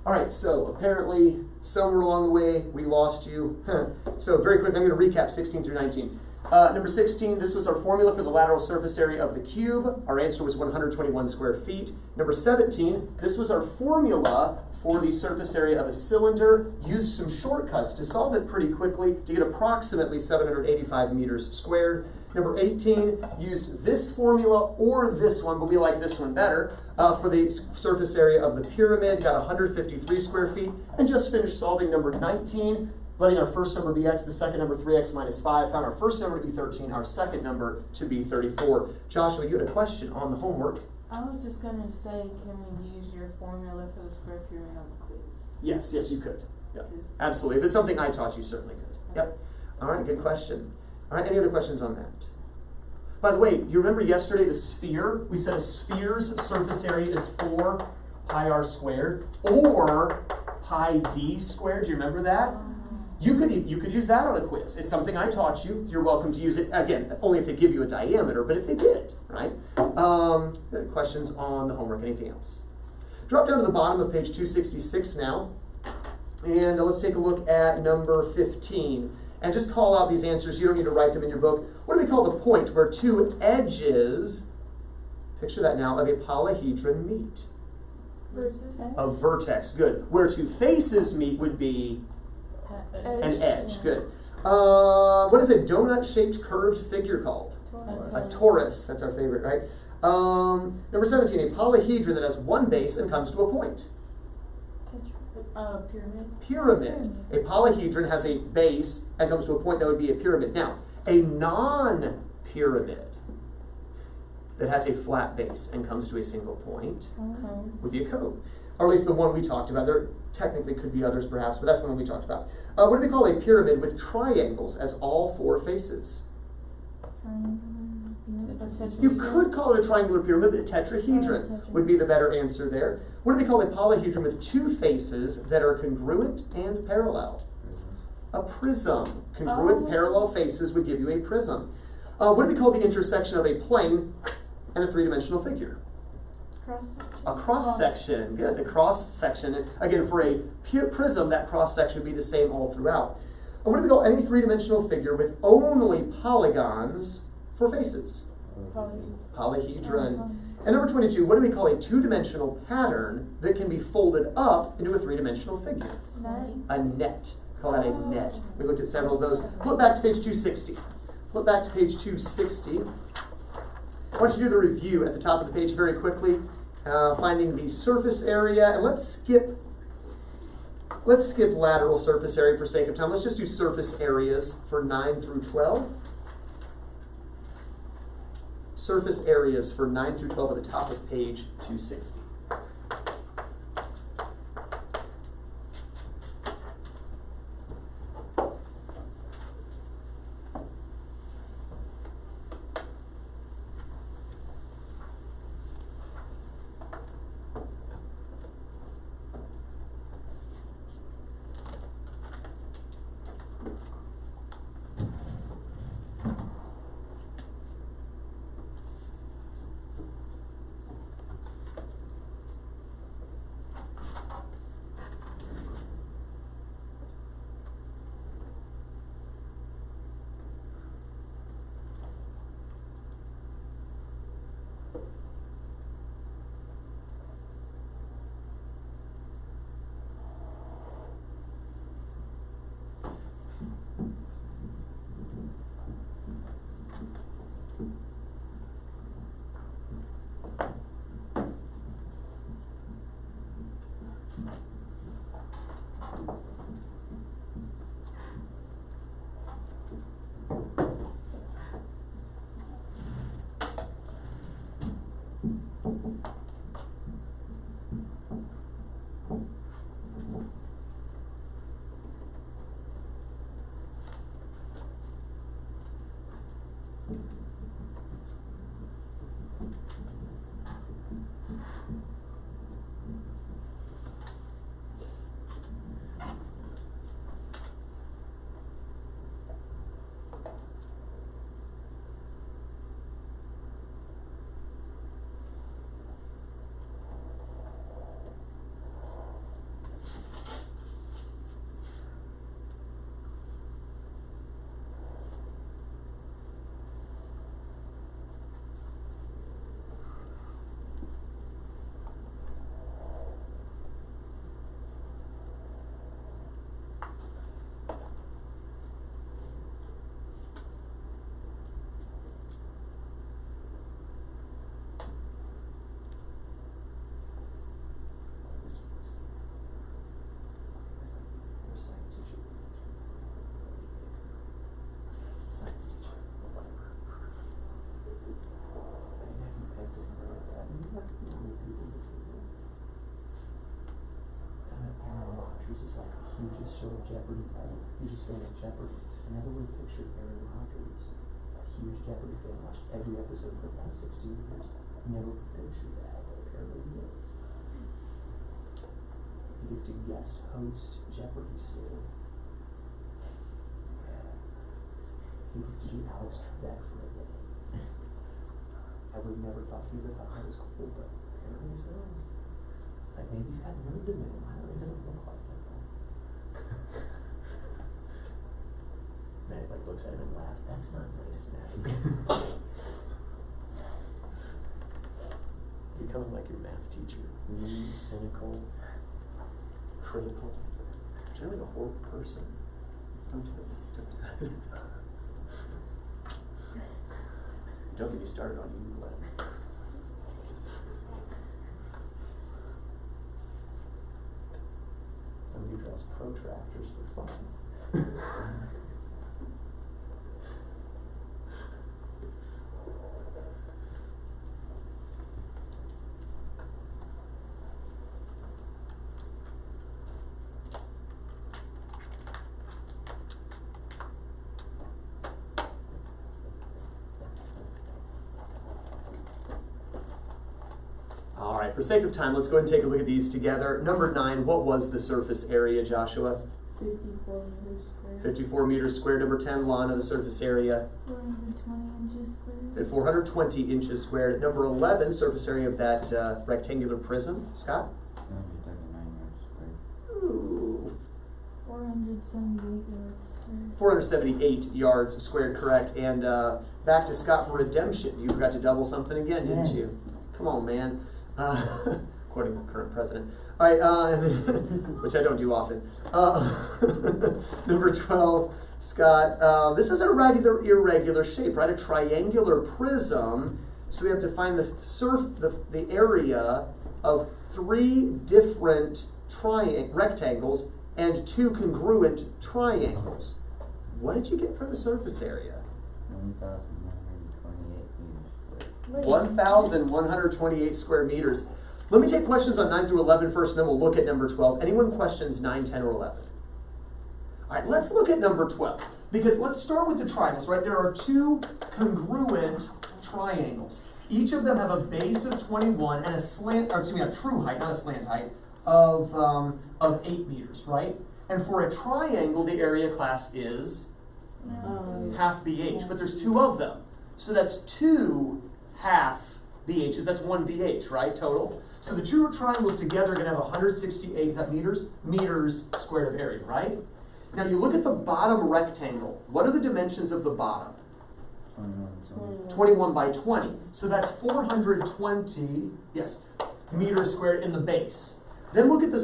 All right, so apparently somewhere along the way we lost you. So very quick, I'm going to recap 16 through 19. Number 16, this was our formula for the lateral surface area of the cube. Our answer was 121 square feet. Number 17, this was our formula for the surface area of a cylinder. Used some shortcuts to solve it pretty quickly to get approximately 785 meters squared. Number 18, used this formula or this one, but we like this one better, for the surface area of the pyramid. Got 153 square feet. And just finished solving number 19. Letting our first number be x, the second number 3x minus 5. Found our first number to be 13, our second number to be 34. Joshua, you had a question on the homework. I was just going to say, can we use your formula for the square pyramid on the quiz? Yes, you could. Yep. Absolutely. If it's something I taught, you certainly could. Yep. All right, good question. All right, any other questions on that? By the way, you remember yesterday the sphere? We said a sphere's surface area is 4 pi r squared or pi d squared. Do you remember that? You could use that on a quiz. It's something I taught you. You're welcome to use it, again, only if they give you a diameter, but if they did, right? Questions on the homework, anything else? Drop down to the bottom of page 266 now, and let's take a look at number 15. And just call out these answers. You don't need to write them in your book. What do we call the point where two edges, picture that now, of a polyhedron meet? Vertex. A vertex, good. Where two faces meet would be an edge, good. What is a donut-shaped curved figure called? A torus. That's our favorite, right? Number 17, a polyhedron that has one base and comes to a point. Pyramid. Pyramid. A polyhedron has a base and comes to a point that would be a pyramid. Now, a non-pyramid that has a flat base and comes to a single point would be a cone. Or at least the one we talked about. There technically could be others perhaps, but that's the one we talked about. What do we call a pyramid with triangles as all four faces? You could call it a triangular pyramid, but a tetrahedron would be the better answer there. What do we call a polyhedron with two faces that are congruent and parallel? A prism. Congruent parallel faces would give you a prism. What do we call the intersection of a plane and a three-dimensional figure? A cross-section. Good, the cross-section. Again, for a prism, that cross-section would be the same all throughout. And what do we call any three-dimensional figure with only polygons for faces? Polyhedron. And number 22, what do we call a two-dimensional pattern that can be folded up into a three-dimensional figure? A net. Call that a net. We looked at several of those. Flip back to page 260. Flip back to page 260. I want you to do the review at the top of the page very quickly, finding the surface area, and let's skip lateral surface area for sake of time. Let's just do surface areas for 9 through 12. Surface areas for 9 through 12 at the top of page 260. There's this like hugest show of Jeopardy, hugest fan of Jeopardy. I never would have pictured Aaron Rodgers, a huge Jeopardy fan, watched every episode for the past 16 years. Never would have pictured that, but apparently he is. He gets to guest host Jeopardy soon. He gets to be Alex Trebek for a day. I would have never thought he would have thought that was cool, but apparently so. Like maybe he's got nerd in him. I don't know, it doesn't look like that though. Matt like looks at him and laughs. That's not nice, Matt. Becoming like your math teacher. Mean, cynical, critical. You're like a horrible person. Don't do it. Don't get me started on you, Glenn. Somebody who draws protractors for fun. All right, for sake of time, let's go ahead and take a look at these together. Number 9, what was the surface area, Joshua? 54 meters squared. 54 meters squared. Number 10, Lana, the surface area? 420 inches squared. At 420 inches squared. Number 11, surface area of that rectangular prism. Scott? 139 yards squared. Ooh. 478 yards squared. 478 yards squared, correct. And back to Scott for redemption. You forgot to double something again, didn't Yes. you? Come on, man. According to the current president. All right, and then, which I don't do often. Number 12, Scott. This is a regular, irregular shape, right? A triangular prism. So we have to find the area of 3 different rectangles and 2 congruent triangles. What did you get for the surface area? 1,128 meters squared. 1,128 square meters. Let me take questions on 9 through 11 first, and then we'll look at number 12. Anyone questions 9, 10, or 11? All right, let's look at number 12. Because let's start with the triangles, right? There are 2 congruent triangles. Each of them have a base of 21 and a true height, not a slant height, of 8 meters, right? And for a triangle, the area class is half BH, but there's 2 of them. So that's 2 half BHs, that's 1 BH, right, total? So the 2 triangles together are going to have 168 meters squared of area, right? Now you look at the bottom rectangle. What are the dimensions of the bottom? 21 by 20. So that's 420, yes, meters squared in the base. Then look at the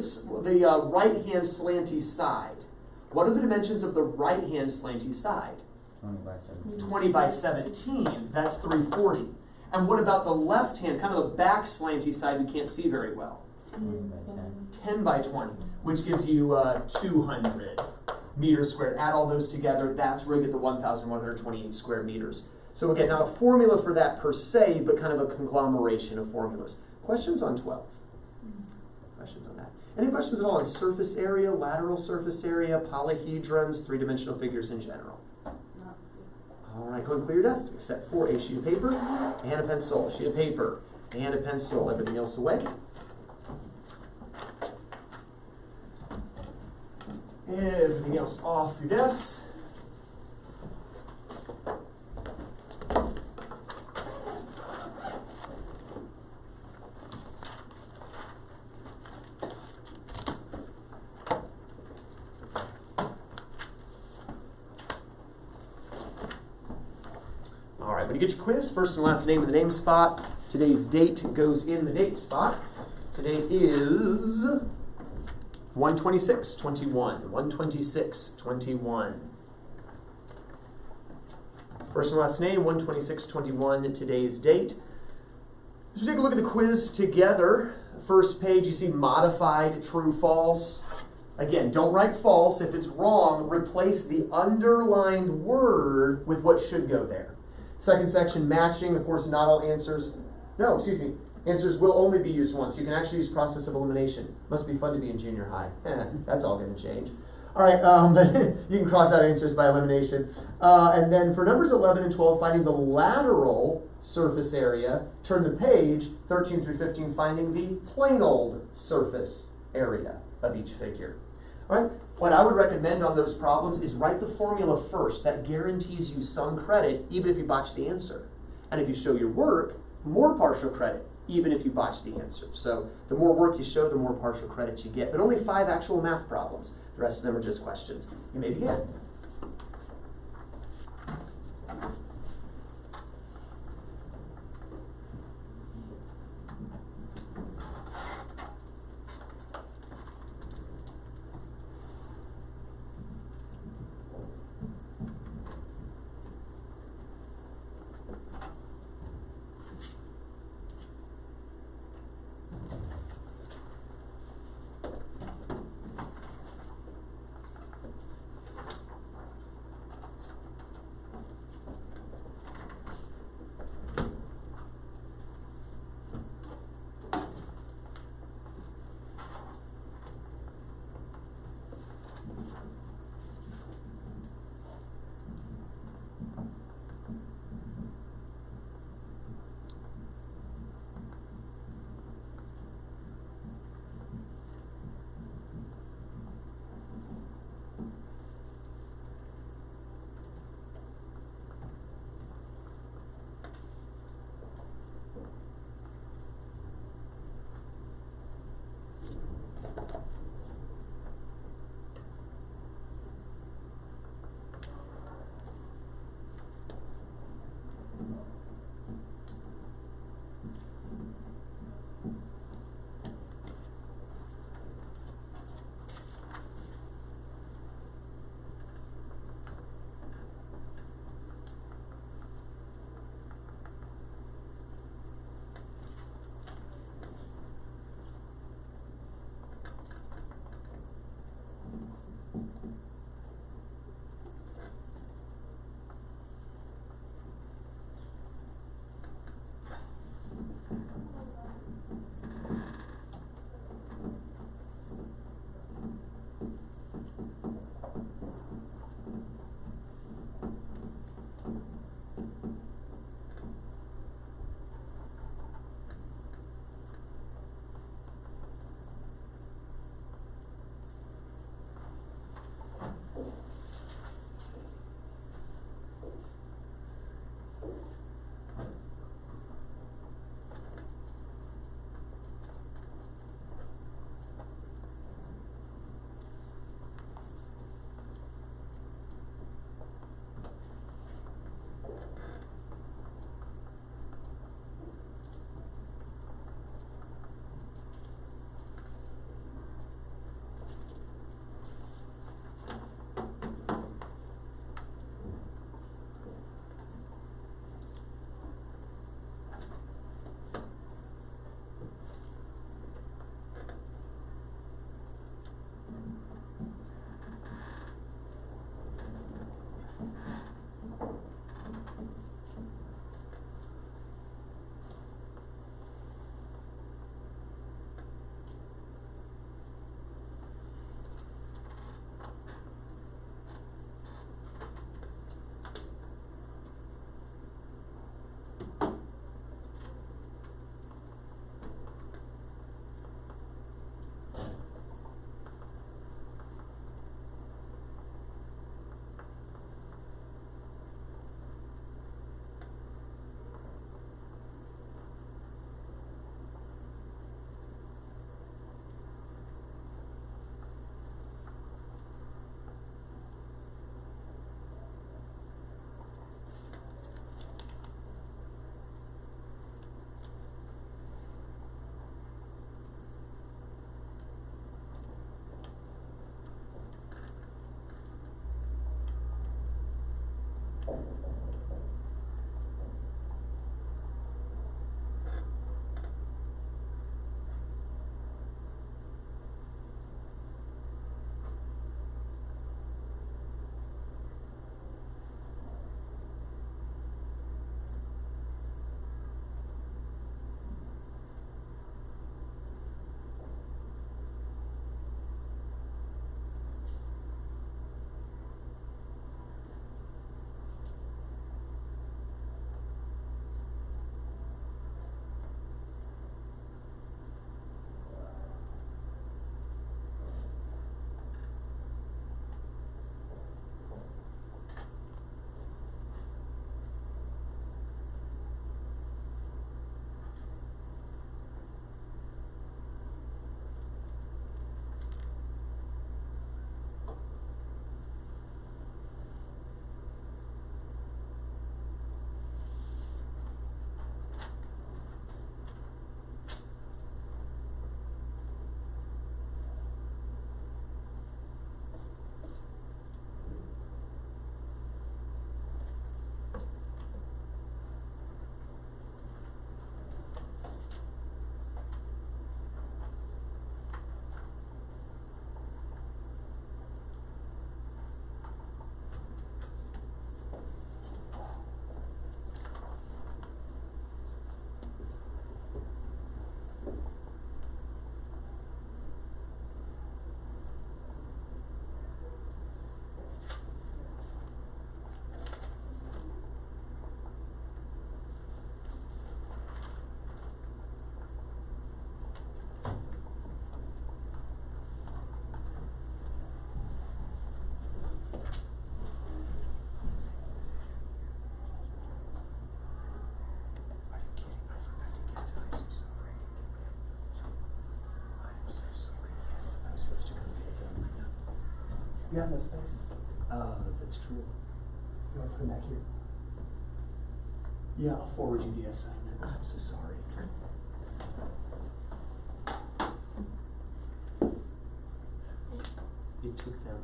right-hand slanty side. What are the dimensions of the right-hand slanty side? 20 by 17. 20 by 17, that's 340. And what about the left hand, kind of the back slanty side we can't see very well? 20 by 10. 10 by 20, which gives you 200 meters squared. Add all those together, that's where you get the 1,128 square meters. So again, not a formula for that per se, but kind of a conglomeration of formulas. Questions on 12? Questions on that? Any questions at all on surface area, lateral surface area, polyhedrons, 3-dimensional figures in general? All right, go and clear your desk, except for a sheet of paper and a pencil. Sheet of paper and a pencil. Everything else away. Everything else off your desks. All right, when you get your quiz, first and last name in the name spot. Today's date goes in the date spot. Today is 1/26/21. 1/26/21. First and last name, 1/26/21, today's date. As we take a look at the quiz together, first page you see modified true false. Again, don't write false. If it's wrong, replace the underlined word with what should go there. Second section, matching. Of course, not all answers. No, excuse me. Answers will only be used once. You can actually use process of elimination. Must be fun to be in junior high. That's all going to change. All right, you can cross out answers by elimination. And then for numbers 11 and 12, finding the lateral surface area. Turn the page, 13 through 15, finding the plain old surface area of each figure. All right, what I would recommend on those problems is write the formula first. That guarantees you some credit, even if you botch the answer. And if you show your work, more partial credit, even if you botch the answer. So the more work you show, the more partial credit you get. But only 5 actual math problems. The rest of them are just questions. You may begin. You have no space. That's true. You want to put them back here? Yeah, I'll forward you the assignment. I'm so sorry. It took them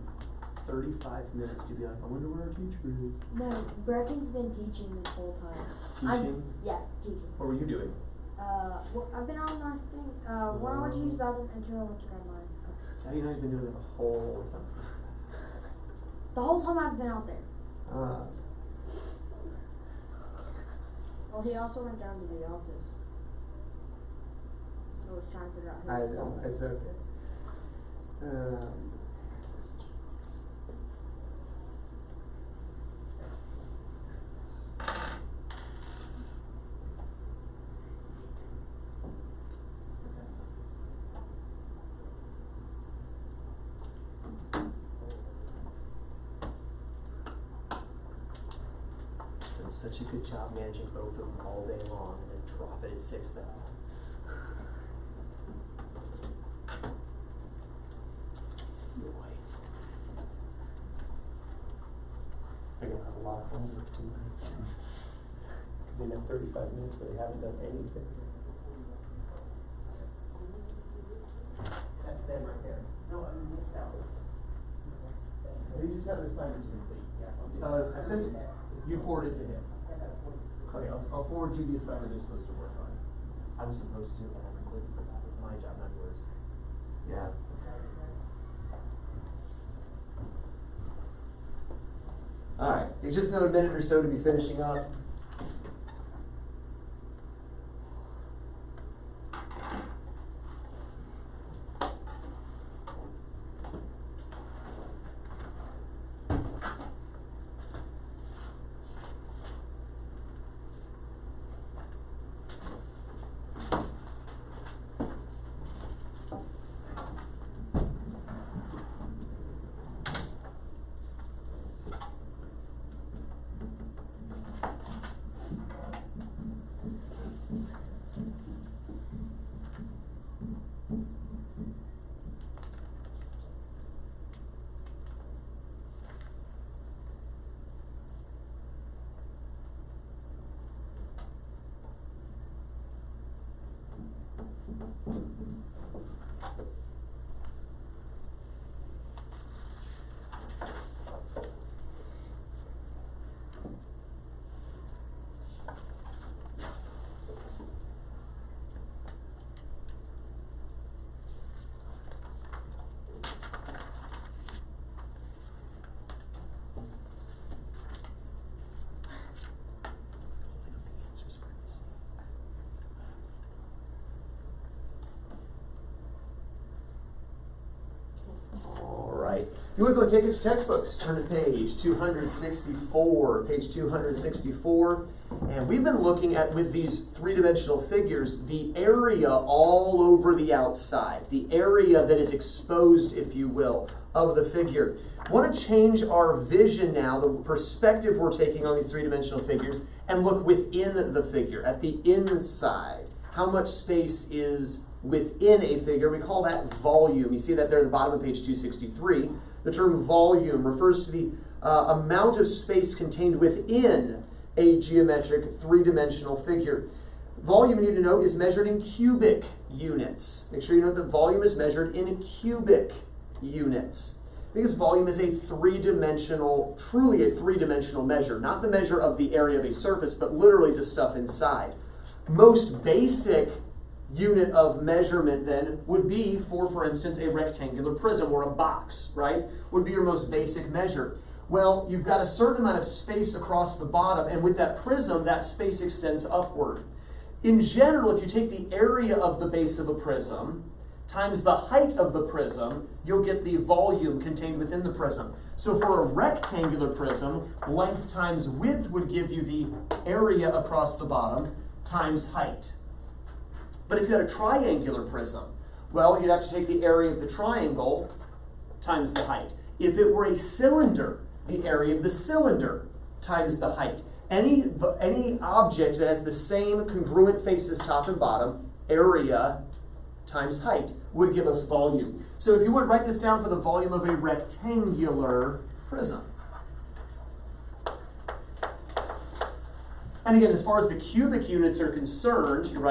35 minutes to be like, I wonder where our teacher is. No, Brecken's been teaching this whole time. Teaching? Yeah, teaching. What were you doing? Well, I've been on my thing. When I went to use the bathroom until I went to grab mine. So you know he's been doing it the whole time. The whole time I've been out there. Well, he also went down to the office. I was trying to figure out who. I know, it's okay. Done such a good job managing both of them all day long and then drop it at 6th hour. Boy. They're gonna have a lot of homework tonight. They have 35 minutes where they haven't done anything. That's them right there. No, I mean, it's that one. They just have an assignment to complete. I sent it. You forwarded it to him. Okay, I'll forward you the assignment you're supposed to work on. I was supposed to, but I completely forgot. It was my job, not yours. Yeah. Alright, it's just another minute or so to be finishing up. You want to go take your textbooks, turn to page 264, page 264. And we've been looking at, with these three-dimensional figures, the area all over the outside, the area that is exposed, if you will, of the figure. I want to change our vision now, the perspective we're taking on these three-dimensional figures, and look within the figure, at the inside. How much space is within a figure? We call that volume. You see that there at the bottom of page 263. The term volume refers to the amount of space contained within a geometric three-dimensional figure. Volume, you need to know, is measured in cubic units. Make sure you know that volume is measured in cubic units. Because volume is a three-dimensional, truly a three-dimensional measure. Not the measure of the area of a surface, but literally the stuff inside. Most basic unit of measurement then would be for instance, a rectangular prism or a box, right? Would be your most basic measure. Well, you've got a certain amount of space across the bottom, and with that prism, that space extends upward. In general, if you take the area of the base of a prism times the height of the prism, you'll get the volume contained within the prism. So for a rectangular prism, length times width would give you the area across the bottom times height. But if you had a triangular prism, well, you'd have to take the area of the triangle times the height. If it were a cylinder, the area of the cylinder times the height. Any object that has the same congruent faces top and bottom, area times height would give us volume. So if you would write this down for the volume of a rectangular prism. And again, as far as the cubic units are concerned, you're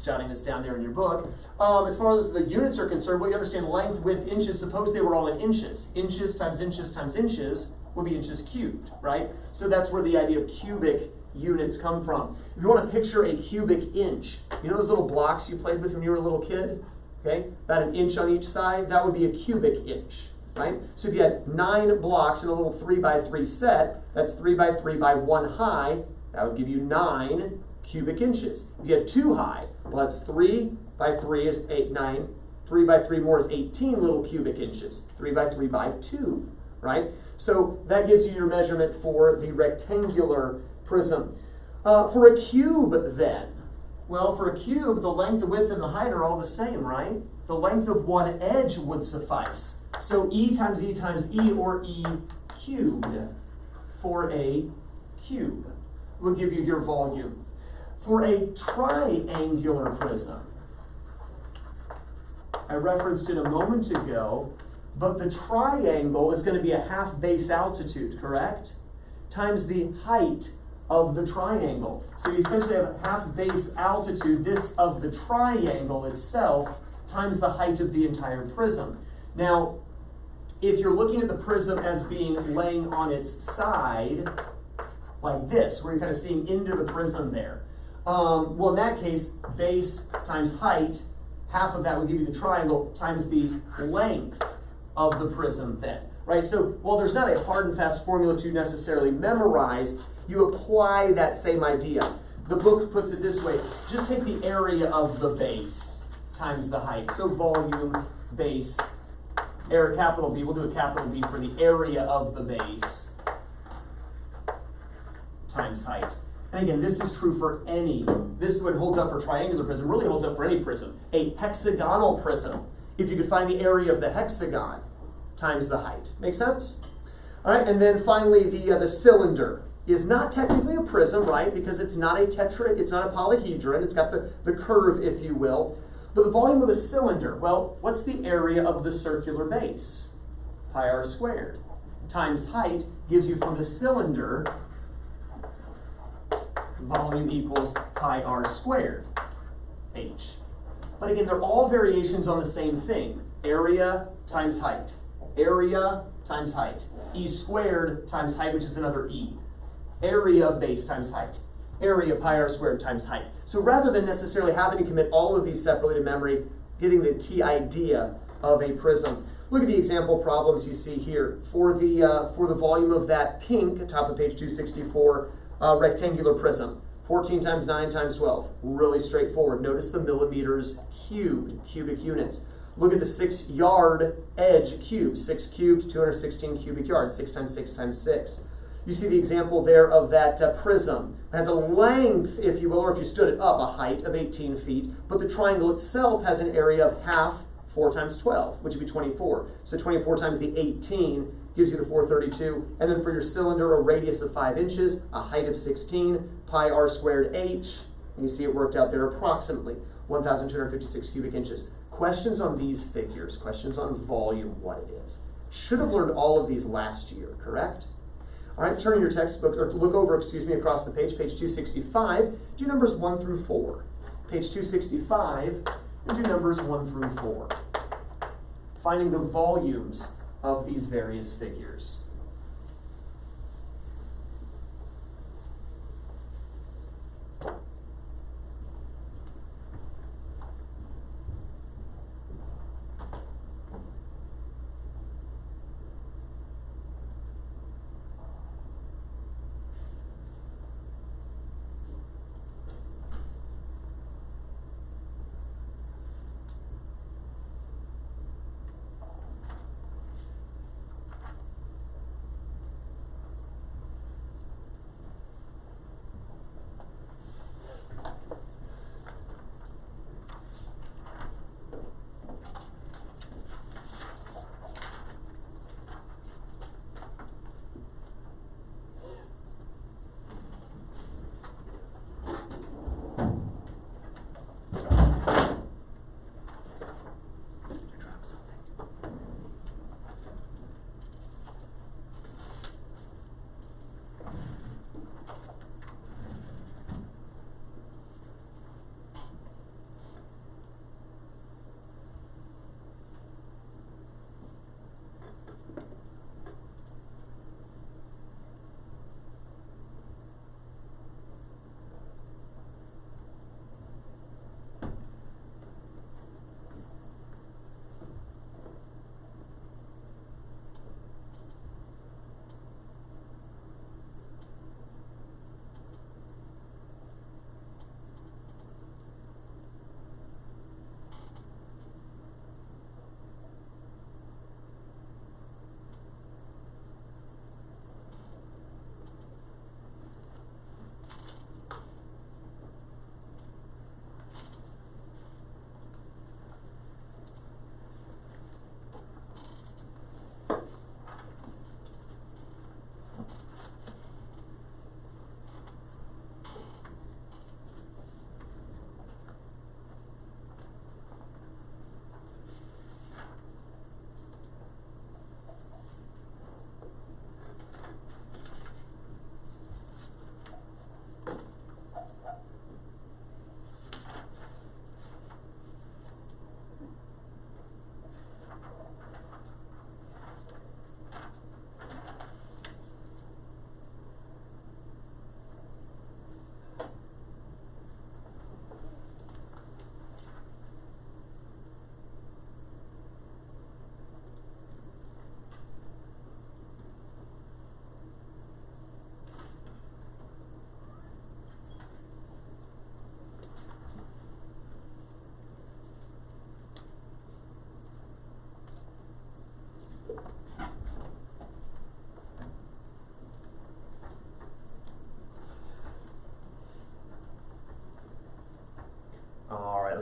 jotting this down there in your book. As far as the units are concerned, what you understand, length, width, inches, suppose they were all in inches. Inches times inches times inches would be inches cubed, right? So that's where the idea of cubic units come from. If you want to picture a cubic inch, you know those little blocks you played with when you were a little kid? Okay, about an inch on each side, that would be a cubic inch, right? So if you had 9 blocks in a little 3x3 set, that's 3x3 by 1 high, that would give you 9 cubic inches. If you had 2 high, well, that's 3 by 3 is 8, 9. 3 by 3 more is 18 little cubic inches. 3 by 3 by 2, right? So that gives you your measurement for the rectangular prism. For a cube, then, well, for a cube, the length, the width, and the height are all the same, right? The length of one edge would suffice. So E times E times E, or E cubed, for a cube will give you your volume. For a triangular prism, I referenced it a moment ago, but the triangle is going to be a half base altitude, correct? Times the height of the triangle. So you essentially have half base altitude, this of the triangle itself, times the height of the entire prism. Now, if you're looking at the prism as being laying on its side, like this, where you're kind of seeing into the prism there. Well, in that case, base times height, half of that would give you the triangle, times the length of the prism then, right? So, while there's not a hard and fast formula to necessarily memorize, you apply that same idea. The book puts it this way: just take the area of the base times the height. So volume, base, area, capital B, we'll do a capital B for the area of the base, times height. And again, this is true for this is what holds up for triangular prism, really holds up for any prism. A hexagonal prism, if you could find the area of the hexagon, times the height. Make sense? All right, and then finally the cylinder is not technically a prism, right? Because it's not a it's not a polyhedron, it's got the curve, if you will. But the volume of a cylinder, well, what's the area of the circular base? Pi r squared. Times height gives you from the cylinder, volume equals pi r squared, h. But again, they're all variations on the same thing. Area times height. Area times height. E squared times height, which is another E. Area base times height. Area pi r squared times height. So rather than necessarily having to commit all of these separately to memory, getting the key idea of a prism. Look at the example problems you see here. For the volume of that pink, top of page 264, rectangular prism. 14 times 9 times 12. Really straightforward. Notice the millimeters cubed, cubic units. Look at the 6-yard edge cube. 6 cubed, 216 cubic yards. 6 times 6 times 6. You see the example there of that prism. It has a length, if you will, or if you stood it up, a height of 18 feet. But the triangle itself has an area of half 4 times 12, which would be 24. So 24 times the 18 gives you the 432. And then for your cylinder, a radius of 5 inches, a height of 16, pi r squared h. And you see it worked out there approximately 1,256 cubic inches. Questions on these figures, questions on volume, what it is. Should have learned all of these last year, correct? All right, turn your textbook, or look over, across the page 265, do numbers 1 through 4. Page 265, and do numbers 1 through 4. Finding the volumes of these various figures.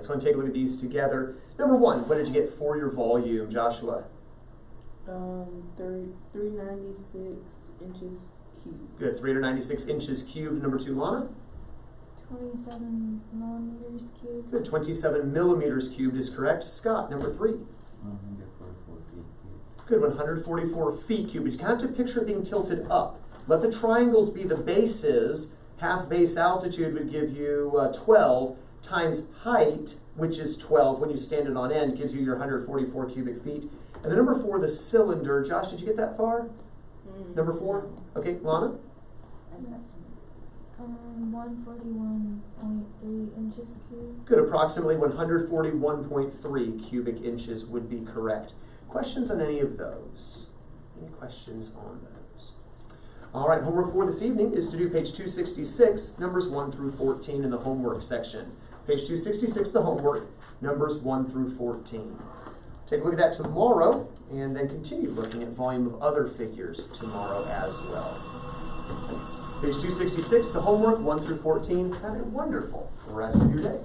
let's go and take a look at these together. Number 1, what did you get for your volume, Joshua? 396 inches cubed. Good, 396 inches cubed. Number 2, Lana? 27 millimeters cubed. Good, 27 millimeters cubed is correct. Scott, number 3. 144 feet cubed. Good, 144 feet cubed. You kind of have to picture it being tilted up. Let the triangles be the bases. Half base altitude would give you 12 times height, which is 12 when you stand it on end, gives you your 144 cubic feet. And then number 4, the cylinder. Josh, did you get that far? Number 4? Okay, Lana? 141.3 inches cubed. Good, approximately 141.3 cubic inches would be correct. Questions on any of those? Any questions on those? All right, homework for this evening is to do page 266, numbers 1 through 14 in the homework section. Page 266, the homework, numbers 1 through 14. Take a look at that tomorrow, and then continue looking at volume of other figures tomorrow as well. Page 266, the homework, 1 through 14. Have a wonderful rest of your day.